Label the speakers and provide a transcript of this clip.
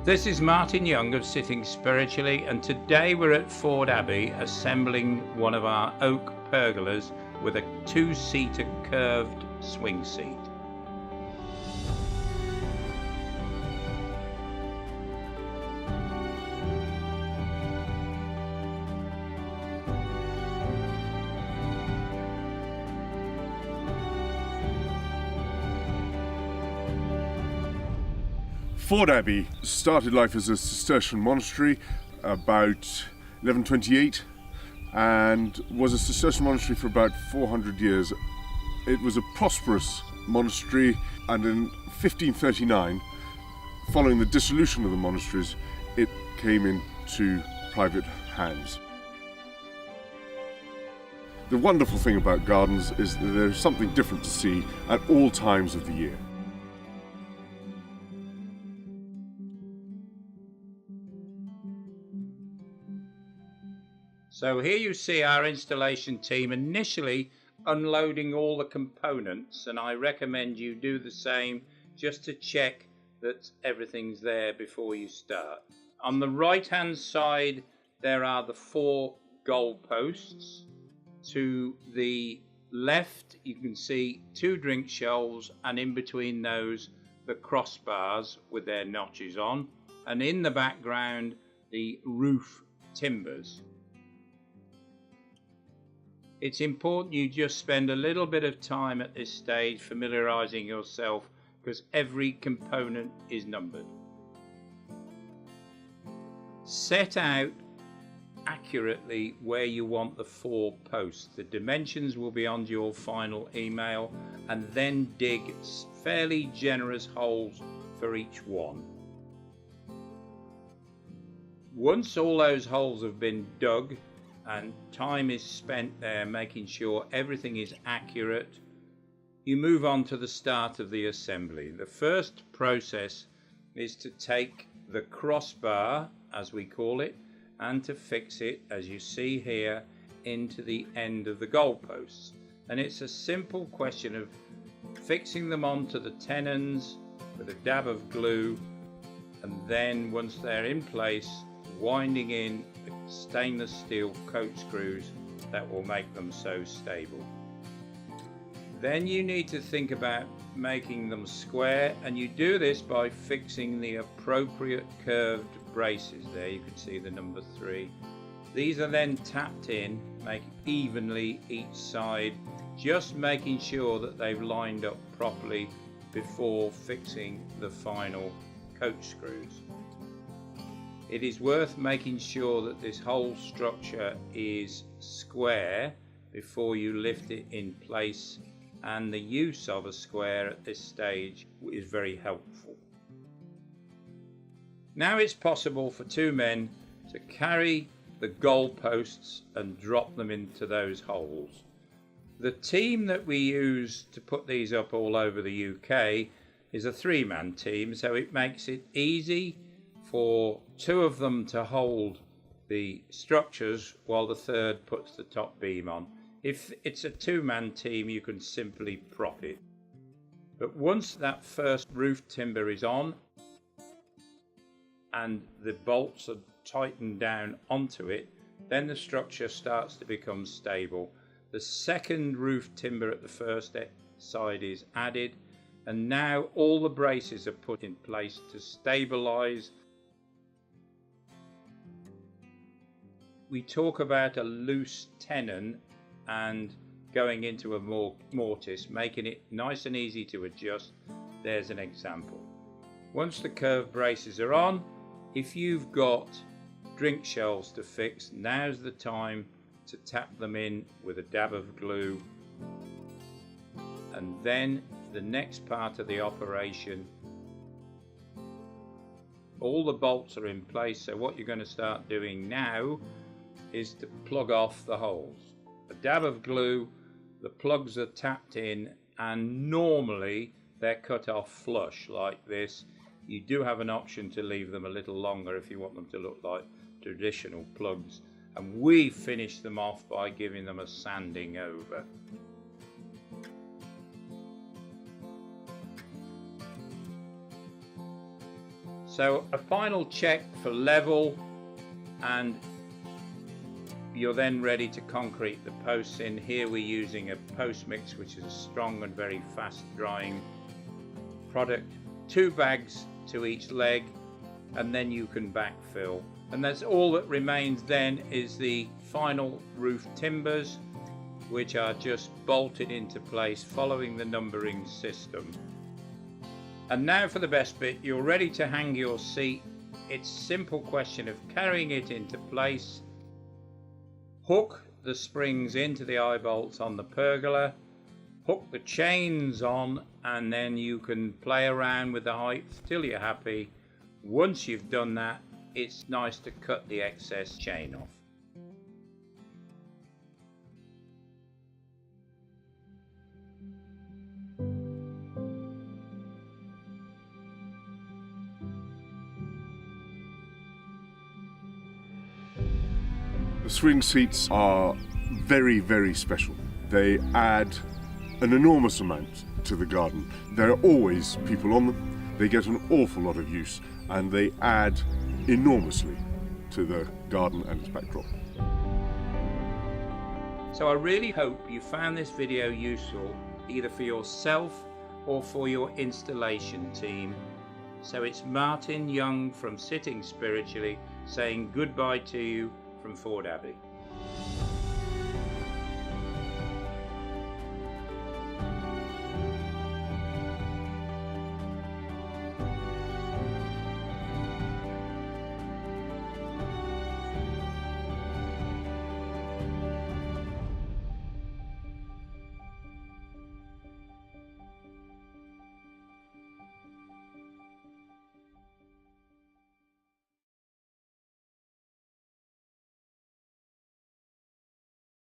Speaker 1: This is Martin Young of Sitting Spiritually, and today we're at Ford Abbey assembling one of our oak pergolas with a two-seater curved swing seat.
Speaker 2: Ford Abbey started life as a Cistercian monastery about 1128 and was a Cistercian monastery for about 400 years. It was a prosperous monastery, and in 1539, following the dissolution of the monasteries, it came into private hands. The wonderful thing about gardens is that there's something different to see at all times of the year.
Speaker 1: So here you see our installation team initially unloading all the components, and I recommend you do the same just to check that everything's there before you start. On the right hand side there are the 4 goal posts. To the left you can see 2 drink shelves, and in between those the crossbars with their notches on, and in the background the roof timbers. It's important you just spend a little bit of time at this stage familiarizing yourself, because every component is numbered. Set out accurately where you want the 4 posts. The dimensions will be on your final email, and then dig fairly generous holes for each one. Once all those holes have been dug and time is spent there making sure everything is accurate, you move on to the start of the assembly. The first process is to take the crossbar, as we call it, and to fix it, as you see here, into the end of the goalposts. And it's a simple question of fixing them onto the tenons with a dab of glue, and then once they're in place, winding in the stainless steel coach screws that will make them so stable. Then you need to think about making them square, and you do this by fixing the appropriate curved braces. There you can see the number 3. These are then tapped in, make evenly each side, just making sure that they've lined up properly before fixing the final coach screws. It is worth making sure that this whole structure is square before you lift it in place, and the use of a square at this stage is very helpful. Now it's possible for 2 men to carry the goalposts and drop them into those holes. The team that we use to put these up all over the UK is a 3-man team, so it makes it easy for 2 of them to hold the structures while the 3rd puts the top beam on. If it's a 2-man team, you can simply prop it. But once that first roof timber is on and the bolts are tightened down onto it, then the structure starts to become stable. The second roof timber at the first side is added, and now all the braces are put in place to stabilize. We talk about a loose tenon and going into a mortise, making it nice and easy to adjust. There's an example. Once the curved braces are on, if you've got drink shelves to fix, now's the time to tap them in with a dab of glue, and then the next part of the operation, all the bolts are in place. So what you're going to start doing now is to plug off the holes. A dab of glue, the plugs are tapped in, and normally they're cut off flush like this. You do have an option to leave them a little longer if you want them to look like traditional plugs, and we finish them off by giving them a sanding over. So a final check for level, and you're then ready to concrete the posts in. Here we're using a post mix, which is a strong and very fast drying product. 2 bags to each leg, and then you can backfill. And that's all that remains then is the final roof timbers, which are just bolted into place following the numbering system. And now for the best bit, you're ready to hang your seat. It's a simple question of carrying it into place. Hook the springs into the eye bolts on the pergola, hook the chains on, and then you can play around with the height till you're happy. Once you've done that, it's nice to cut the excess chain off.
Speaker 2: The swing seats are very, very special. They add an enormous amount to the garden. There are always people on them. They get an awful lot of use, and they add enormously to the garden and its backdrop.
Speaker 1: So I really hope you found this video useful, either for yourself or for your installation team. So it's Martin Young from Sitting Spiritually saying goodbye to you from Ford Abbey.